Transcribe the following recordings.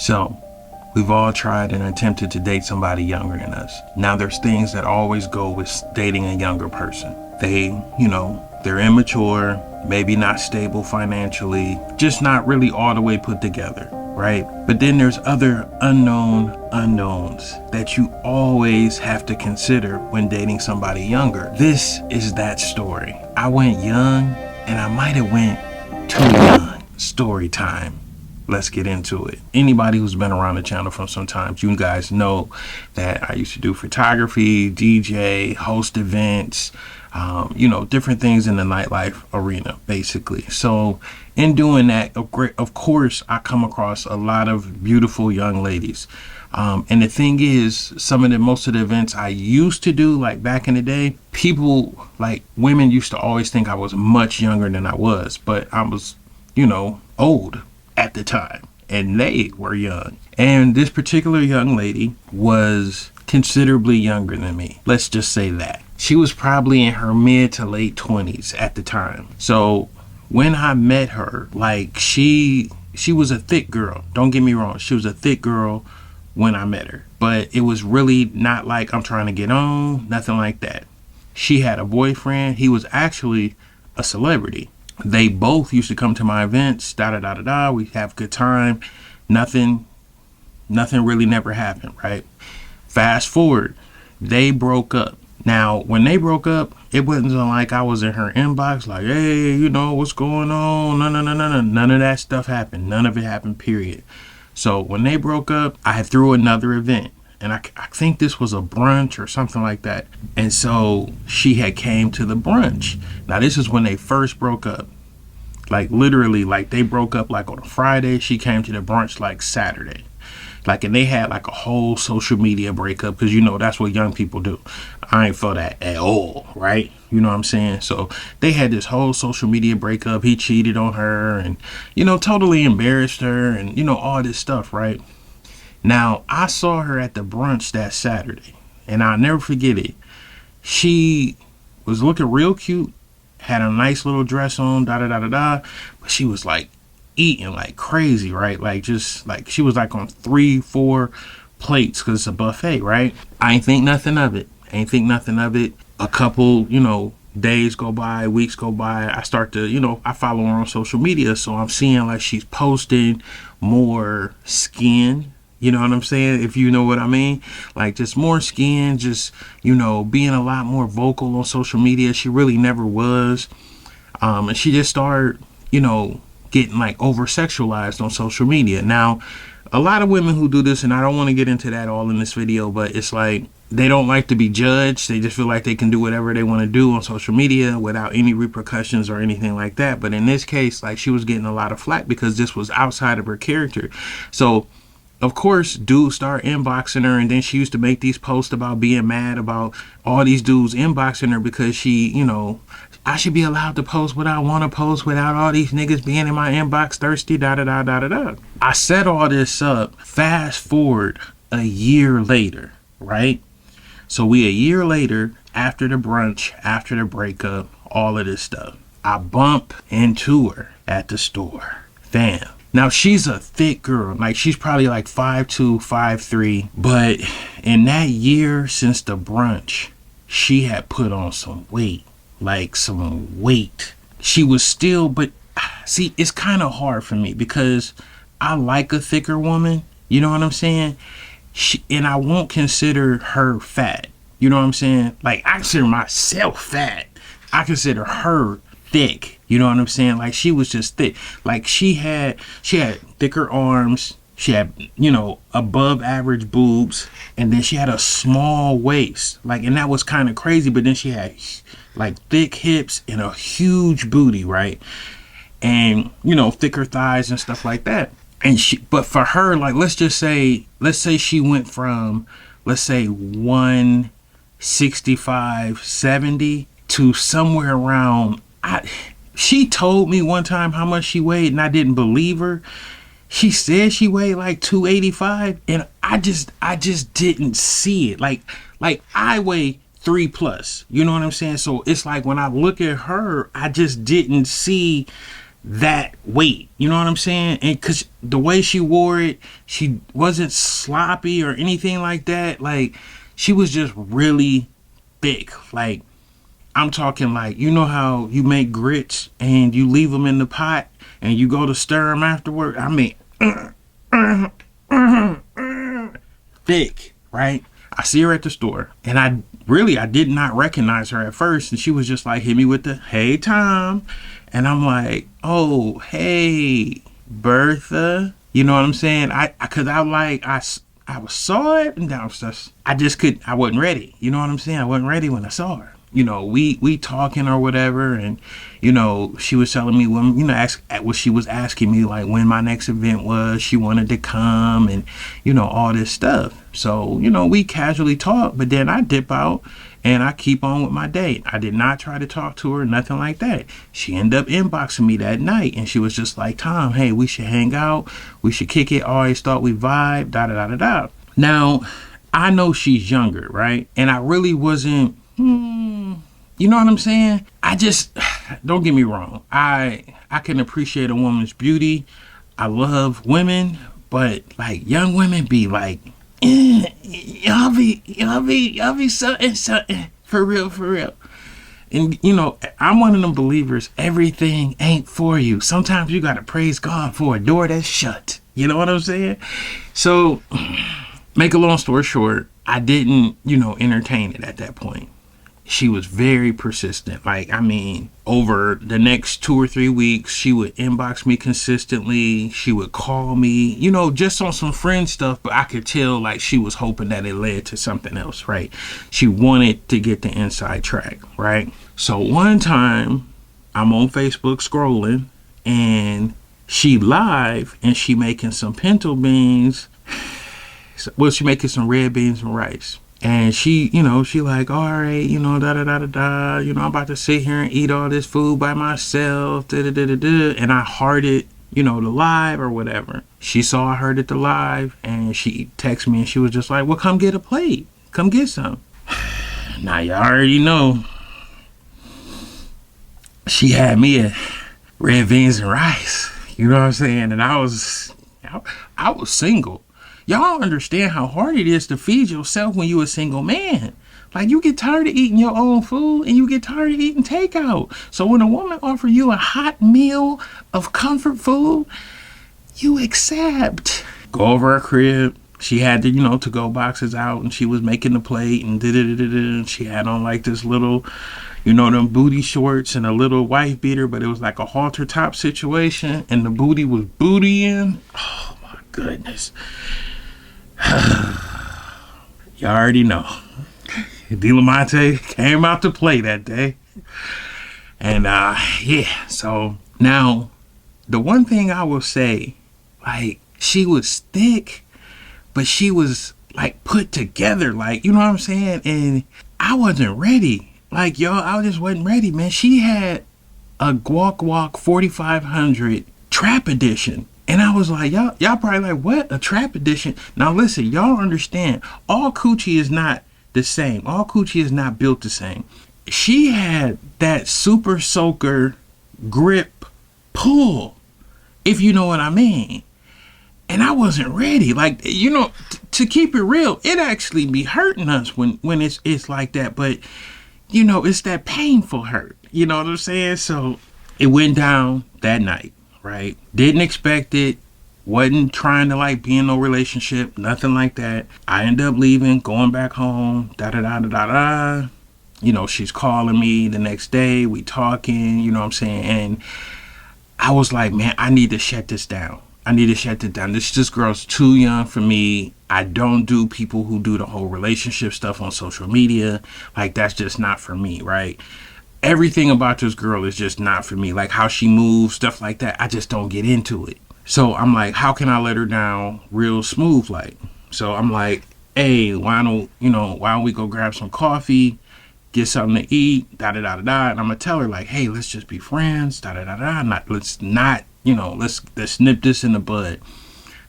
So, we've all tried and attempted to date somebody younger than us. Now, there's things that always go with dating a younger person. They're immature, maybe not stable financially, just not really all the way put together, right? But then there's other unknowns that you always have to consider when dating somebody younger. This is that story. I went young, and I might have went too young. Story time. Let's get into it. Anybody who's been around the channel for some time, you guys know that I used to do photography, DJ, host events, different things in the nightlife arena, basically. So in doing that, of course, I come across a lot of beautiful young ladies. And the thing is, most of the events I used to do, like back in the day, people, like women, used to always think I was much younger than I was, but I was, old at the time, and they were young. And this particular young lady was considerably younger than me. Let's just say that. She was probably in her mid to late 20s at the time. So when I met her, like she was a thick girl. Don't get me wrong. She was a thick girl when I met her. But it was really not like I'm trying to get on, nothing like that. She had a boyfriend. He was actually a celebrity. They both used to come to my events, we have a good time. Nothing really never happened, right? Fast forward, they broke up. Now, when they broke up, it wasn't like I was in her inbox like, hey, what's going on? No. None of that stuff happened. None of it happened, period. So when they broke up, I threw another event. And I think this was a brunch or something like that. And so she had came to the brunch. Now, this is when they first broke up. Like literally, like they broke up like on a Friday. She came to the brunch like Saturday. Like, and they had like a whole social media breakup because, that's what young people do. I ain't for that at all, right? You know what I'm saying? So they had this whole social media breakup. He cheated on her and, totally embarrassed her and, all this stuff, right? Now, I saw her at the brunch that Saturday, and I'll never forget it. She was looking real cute, had a nice little dress on, but she was like eating like crazy, right? Like just like she was like on 3-4 plates because it's a buffet, right? I ain't think nothing of it. A couple, days go by, weeks go by. I start to, I follow her on social media, so I'm seeing like she's posting more skin. You know what I'm saying? If you know what I mean, like just more skin, just, being a lot more vocal on social media. She really never was. And she just started, getting like over sexualized on social media. Now, a lot of women who do this, and I don't want to get into that all in this video, but it's like they don't like to be judged. They just feel like they can do whatever they want to do on social media without any repercussions or anything like that. But in this case, like she was getting a lot of flack because this was outside of her character. So of course, dudes start inboxing her, and then she used to make these posts about being mad about all these dudes inboxing her because she, I should be allowed to post what I want to post without all these niggas being in my inbox thirsty, I set all this up. Fast forward a year later, right? So we a year later, after the brunch, after the breakup, all of this stuff. I bump into her at the store. Fam. Now, she's a thick girl. Like, she's probably like 5'2", 5'3". But in that year since the brunch, she had put on some weight. Like, some weight. She was still, but see, it's kind of hard for me because I like a thicker woman. You know what I'm saying? And I won't consider her fat. You know what I'm saying? Like, I consider myself fat. I consider her thick. You know what I'm saying? Like, she was just thick. Like, she had thicker arms. She had, above average boobs. And then she had a small waist. Like, and that was kind of crazy. But then she had like thick hips and a huge booty, right? And, thicker thighs and stuff like that. And but for her, like, let's say she went from, let's say 165, 70 to somewhere around, she told me one time how much she weighed and I didn't believe her. She said she weighed like 285 and I just didn't see it. Like I weigh 3+, you know what I'm saying? So it's like when I look at her, I just didn't see that weight. You know what I'm saying? And because the way she wore it, she wasn't sloppy or anything like that. Like, she was just really thick. Like, I'm talking like, you know how you make grits and you leave them in the pot and you go to stir them afterward? I mean, thick, right? I see her at the store, and I did not recognize her at first, and she was just like, hit me with the, hey, Tom. And I'm like, oh, hey, Bertha. You know what I'm saying? I saw it, and I wasn't ready. You know what I'm saying? I wasn't ready when I saw her. You know, we talking or whatever, and you know, she was telling me when, you know, she was asking me like when my next event was. She wanted to come, and you know, all this stuff. So you know, we casually talk, but then I dip out and I keep on with my day. I did not try to talk to her, nothing like that. She ended up inboxing me that night, and she was just like, Tom, hey, we should hang out, we should kick it. Always thought we vibe, da da da da da. Now, I know she's younger, right? And I really wasn't. You know what I'm saying? I just, don't get me wrong. I can appreciate a woman's beauty. I love women, but like young women be like, y'all be something for real. And you know, I'm one of them believers. Everything ain't for you. Sometimes you gotta praise God for a door that's shut. You know what I'm saying? So, make a long story short, I didn't, you know, entertain it at that point. She was very persistent. Like, I mean, over the next 2 or 3 weeks, she would inbox me consistently. She would call me, you know, just on some friend stuff. But I could tell, like, she was hoping that it led to something else, right? She wanted to get the inside track, right? So one time, I'm on Facebook scrolling, and she live, and she making some pinto beans. Well, she making some red beans and rice. And she, you know, she like, all right, you know, da da da da da, you know, I'm about to sit here and eat all this food by myself, da da da da da. And I hearted, you know, the live or whatever. She saw I heard it the live, and she texted me, and she was just like, well, come get a plate, come get some. Now you already know, she had me at red beans and rice. You know what I'm saying? And I was single. Y'all don't understand how hard it is to feed yourself when you're a single man. Like, you get tired of eating your own food, and you get tired of eating takeout. So when a woman offers you a hot meal of comfort food, you accept. Go over her crib. She had the, you know, to-go boxes out, and she was making the plate, and da-da-da-da-da. She had on like this little, you know, them booty shorts and a little wife beater, but it was like a halter top situation, and the booty was bootying. Oh my goodness. You already know. DeLamonte came out to play that day. And yeah, so now the one thing I will say, like, she was thick, but she was like put together, like, you know what I'm saying? And I wasn't ready. Like, y'all, I just wasn't ready, man. She had a Guac 4500 Trap Edition. And I was like, y'all probably like, what? A trap edition? Now listen, y'all understand, all coochie is not the same. All coochie is not built the same. She had that super soaker grip pull, if you know what I mean. And I wasn't ready. Like, you know, to keep it real, it actually be hurting us when it's like that. But, you know, it's that painful hurt. You know what I'm saying? So it went down that night. Right? Didn't expect it. Wasn't trying to like be in no relationship. Nothing like that. I ended up leaving, going back home. Da da da da da da. You know, she's calling me the next day. We talking. You know what I'm saying? And I was like, man, I need to shut this down. This girl's too young for me. I don't do people who do the whole relationship stuff on social media. Like, that's just not for me, right? Everything about this girl is just not for me. Like how she moves, stuff like that. I just don't get into it. So I'm like, how can I let her down real smooth like? So I'm like, hey, why don't we go grab some coffee, get something to eat, da da da da da. And I'm gonna tell her like, hey, let's just be friends, da da da da. Let's nip this in the bud.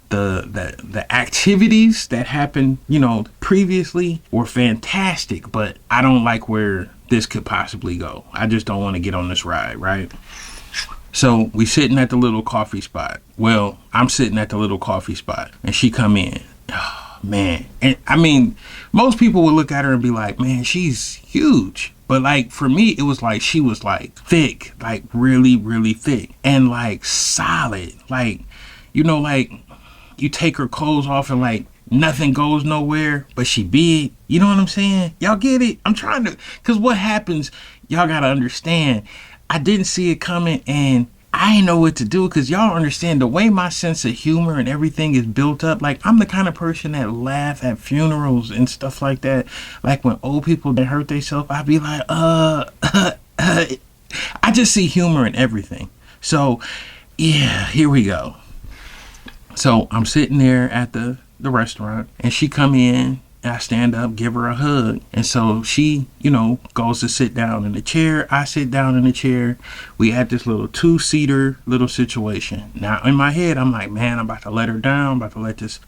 The activities that happened, you know, previously were fantastic, but I don't like where this could possibly go. I just don't want to get on this ride, right? So we sitting at the little coffee spot. Well, I'm sitting at the little coffee spot, and she come in. Oh, man. And I mean, most people would look at her and be like, man, she's huge. But like for me, it was like she was like thick, like really, really thick, and like solid. Like, like you take her clothes off and like nothing goes nowhere, but she big. You know what I'm saying? Y'all get it? I'm trying to, because what happens, y'all got to understand, I didn't see it coming, and I ain't know what to do, because y'all understand the way my sense of humor and everything is built up. Like, I'm the kind of person that laugh at funerals and stuff like that. Like when old people that hurt themselves, I'd be like, I just see humor in everything. So yeah, here we go. So I'm sitting there at the restaurant, and she come in, and I stand up, give her a hug. And so she, goes to sit down in the chair. I sit down in the chair. We had this little 2-seater little situation. Now in my head, I'm like, man, I'm about to let her down. I'm about to let this,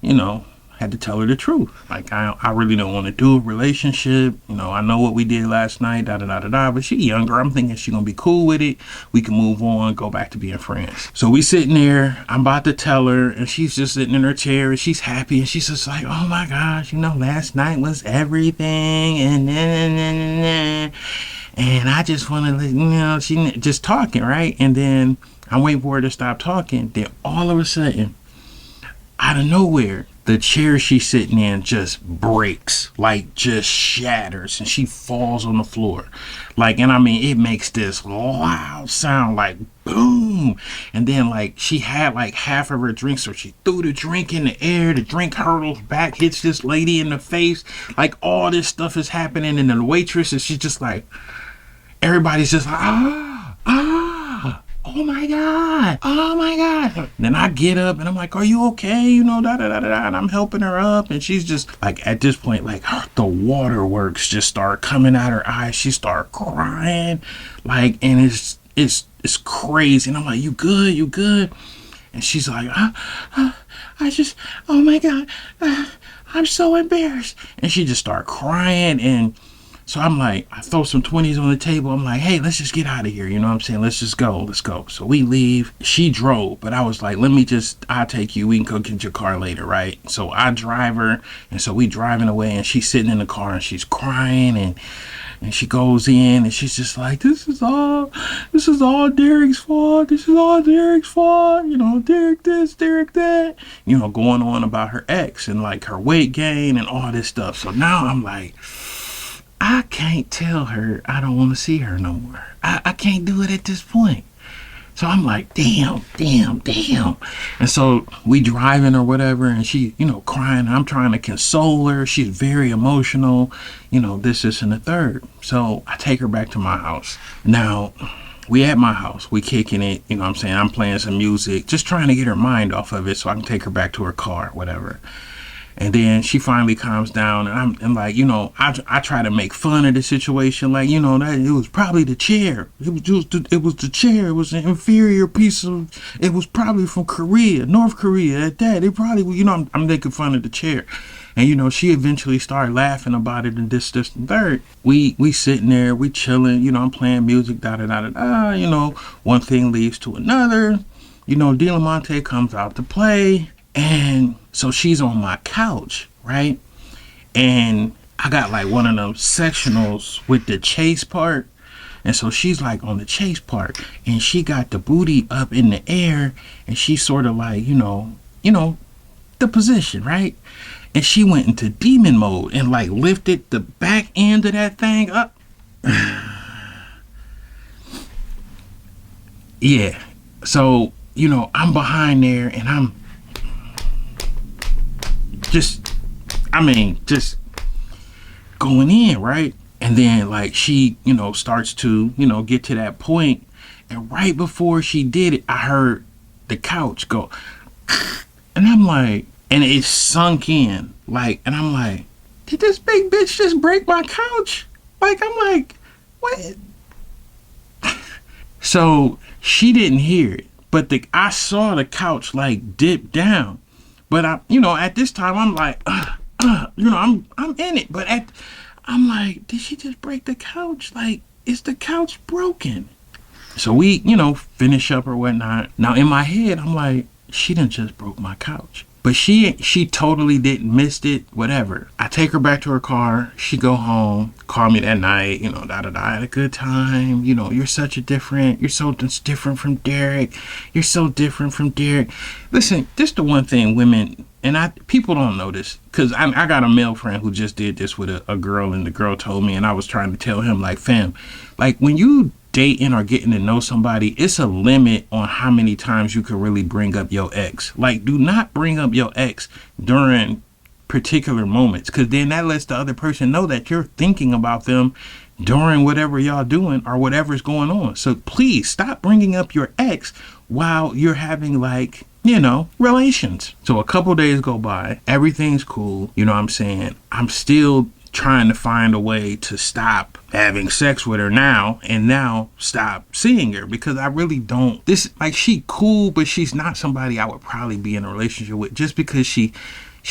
had to tell her the truth. Like, I really don't want to do a relationship. I know what we did last night, da-da-da-da-da. But she younger. I'm thinking she going to be cool with it. We can move on, go back to being friends. So we sitting there. I'm about to tell her. And she's just sitting in her chair. And she's happy. And she's just like, oh, my gosh, last night was everything. And I just want to, she just talking, right? And then I'm waiting for her to stop talking. Then all of a sudden, out of nowhere, the chair she's sitting in just breaks, like just shatters, and she falls on the floor. Like, and I mean, it makes this loud sound, like boom. And then like she had like half of her drink, so she threw the drink in the air. The drink hurtles back, hits this lady in the face. Like all this stuff is happening, and then the waitress, and she's just like, everybody's just like, oh my God, oh my God. Then I get up and I'm like, are you okay? Da da da da. And I'm helping her up, and she's just like, at this point, like the waterworks just start coming out her eyes. She start crying, like, and it's crazy. And I'm like, you good? You good? And she's like, I just, oh my God, I'm so embarrassed. And she just start crying. And so I'm like, I throw some 20s on the table. I'm like, hey, let's just get out of here. You know what I'm saying? Let's just go. Let's go. So we leave. She drove, but I was like, I'll take you. We can go get your car later, right? So I drive her. And so we driving away, and she's sitting in the car, and she's crying, and she goes in, and she's just like, this is all Derek's fault. This is all Derek's fault. Derek this, Derek that. Going on about her ex and like her weight gain and all this stuff. So now I'm like, I can't tell her I don't want to see her no more. I can't do it at this point. So I'm like, damn. And so we driving or whatever, and she, crying. I'm trying to console her. She's very emotional, this, and the third. So I take her back to my house. Now, we at my house. We kicking it, I'm playing some music, just trying to get her mind off of it so I can take her back to her car, whatever. And then she finally calms down, and I'm like, I try to make fun of the situation, like, that it was probably the chair. It was the chair. It was an inferior piece of. It was probably from Korea, North Korea. At that, it probably, I'm making fun of the chair, and she eventually started laughing about it, and this, and third. We sitting there, we chilling. I'm playing music, da da da da. One thing leads to another. Diamante comes out to play. And so she's on my couch, right? And I got like one of those sectionals with the chase part. And so she's like on the chase part, and she got the booty up in the air, and she's sort of like, the position, right? And she went into demon mode and like lifted the back end of that thing up. Yeah. So, I'm behind there, and I'm just going in, right? And then like she, starts to, get to that point, and right before she did it, I heard the couch go, and I'm like, and it sunk in, like, and I'm like, did this big bitch just break my couch? Like, I'm like, what? So she didn't hear it, but I saw the couch like dip down. But at this time, I'm like, I'm in it. But I'm like, did she just break the couch? Like, is the couch broken? So we, finish up or whatnot. Now in my head, I'm like, she done just broke my couch. But she totally didn't miss it, whatever. I take her back to her car. She go home, call me that night, I had a good time. You're so different from Derek. You're so different from Derek. Listen, this the one thing women, and people don't know this, because I got a male friend who just did this with a girl, and the girl told me, and I was trying to tell him, like, fam, like, when you dating or getting to know somebody, it's a limit on how many times you can really bring up your ex. Like, do not bring up your ex during particular moments, because then that lets the other person know that you're thinking about them during whatever y'all doing or whatever's going on. So please stop bringing up your ex while you're having, like, relations. So a couple days go by, everything's cool, you know what I'm saying? I'm still trying to find a way to stop having sex with her now, and now stop seeing her, because I really don't, she cool, but she's not somebody I would probably be in a relationship with, just because she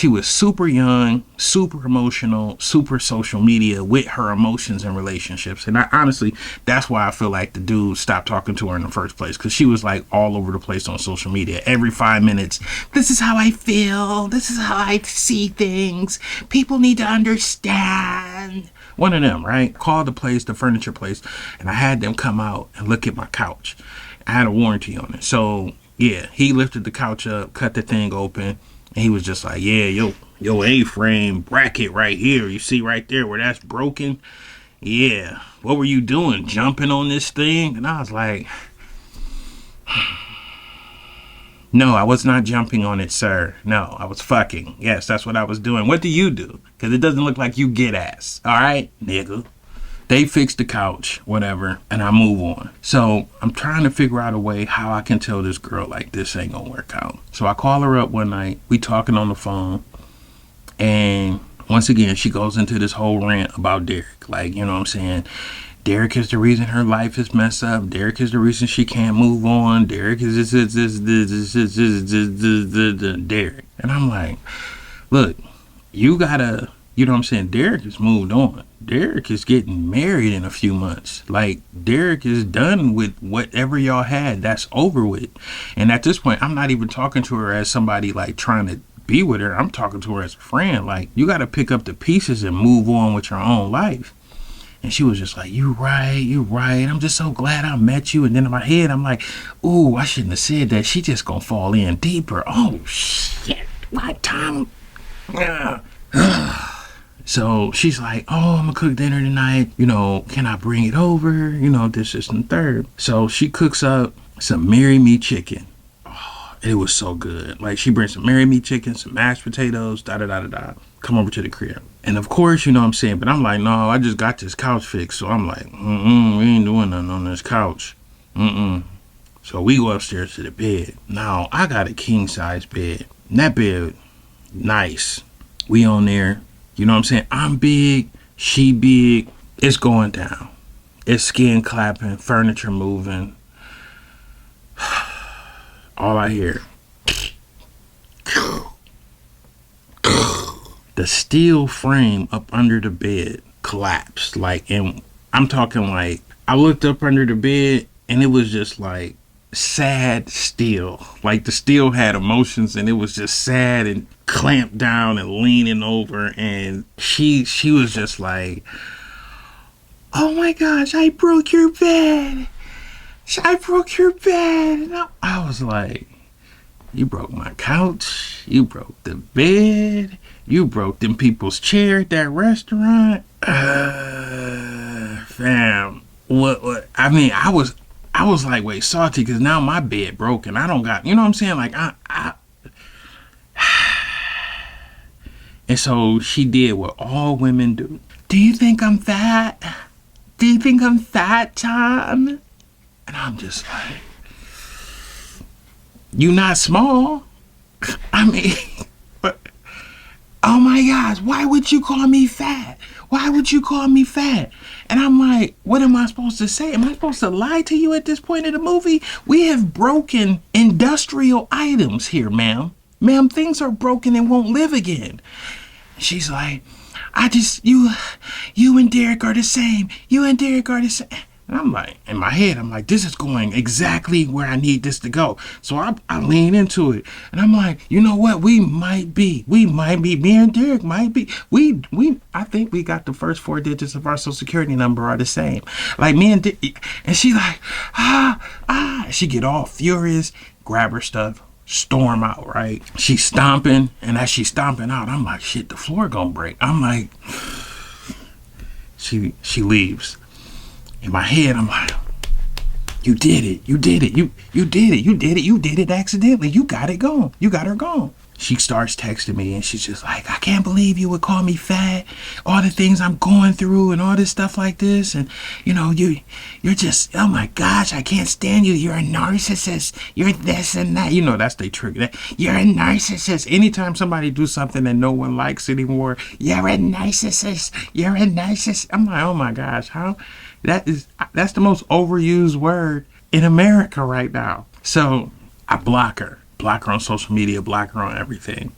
was super young, super emotional, super social media with her emotions and relationships. And I honestly, that's why I feel like the dude stopped talking to her in the first place, because she was like all over the place on social media. Every 5 minutes, this is how I feel. This is how I see things. People need to understand. One of them, right? Called the furniture place, and I had them come out and look at my couch. I had a warranty on it. So yeah, he lifted the couch up, cut the thing open, and he was just like, yeah, yo A-frame bracket right here. You see right there where that's broken? Yeah. What were you doing? Jumping on this thing? And I was like, no, I was not jumping on it, sir. No, I was fucking. Yes, that's what I was doing. What do you do? Because it doesn't look like you get ass. All right, nigga. They fixed the couch, whatever, and I move on. So I'm trying to figure out a way how I can tell this girl, like, this ain't gonna work out. So I call her up one night. We talking on the phone. And once again, she goes into this whole rant about Derek. Like, you know what I'm saying? Derek is the reason her life is messed up. Derek is the reason she can't move on. Derek is Derek. And I'm like, look, you gotta, you know what I'm saying? Derek has moved on. Derek is getting married in a few months. Like, Derek is done with whatever y'all had. That's over with. And at this point, I'm not even talking to her as somebody, like, trying to be with her. I'm talking to her as a friend. Like, you got to pick up the pieces and move on with your own life. And she was just like, you right. I'm just so glad I met you. And then in my head, I'm like, ooh, I shouldn't have said that. She just gonna fall in deeper. Oh, shit. What time? So she's like, oh, I'm gonna cook dinner tonight. Can I bring it over? This, and third. So she cooks up some Marry Me chicken. Oh, it was so good. Like, she brings some Marry Me chicken, some mashed potatoes, come over to the crib. And of course, you know what I'm saying, but I'm like, no, I just got this couch fixed. So I'm like, we ain't doing nothing on this couch. So we go upstairs to the bed. Now, I got a king size bed. And that bed, nice. We on there. You know what I'm saying? I'm big, she big. It's going down. It's skin clapping, furniture moving. All I hear. The steel frame up under the bed collapsed. Like, and I'm talking like, I looked up under the bed and it was just like sad steel. Like, the steel had emotions and it was just sad and clamped down and leaning over, and she was just like, oh my gosh, I broke your bed. And I was like, you broke my couch, you broke the bed, you broke them people's chair at that restaurant. Fam, what I mean, I was like, wait, salty, because now my bed broken. I don't got, you know what I'm saying? Like, I and so she did what all women do. Do you think I'm fat? Do you think I'm fat, Tom? And I'm just like, you not small. I mean, but, oh my gosh, why would you call me fat? Why would you call me fat? And I'm like, what am I supposed to say? Am I supposed to lie to you at this point in the movie? We have broken industrial items here, ma'am. Ma'am, things are broken and won't live again. She's like, you and Derek are the same. You and Derek are the same. And I'm like, in my head, I'm like, this is going exactly where I need this to go. So I lean into it. And I'm like, you know what? We might be. Me and Derek might be. I think we got the first 4 digits of our social security number are the same. Like me and and she like, she get all furious, grab her stuff, storm out, right? She's stomping. And as she's stomping out, I'm like, shit, the floor gonna break. I'm like, she leaves. In my head, I'm like, you did it. You did it. You did it. You did it. You did it accidentally. You got it gone. You got her gone. She starts texting me and she's just like, I can't believe you would call me fat. All the things I'm going through and all this stuff like this. And, you know, you're just, oh my gosh, I can't stand you. You're a narcissist. You're this and that. You know, that's they trigger. You're a narcissist. Anytime somebody do something that no one likes anymore, you're a narcissist. You're a narcissist. I'm like, oh my gosh, how? That's the most overused word in America right now. So I block her on social media, block her on everything.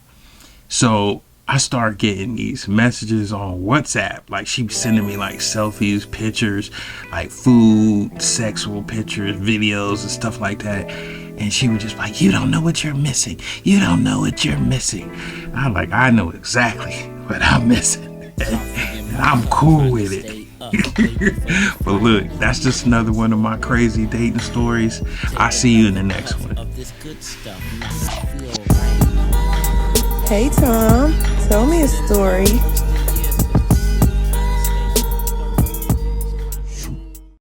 So I start getting these messages on WhatsApp. Like she was sending me like selfies, pictures, like food, sexual pictures, videos and stuff like that. And she was just like, you don't know what you're missing. You don't know what you're missing. I'm like, I know exactly what I'm missing. And I'm cool with it. But look, that's just another one of my crazy dating stories. I'll see you in the next one. Hey Tom, tell me a story.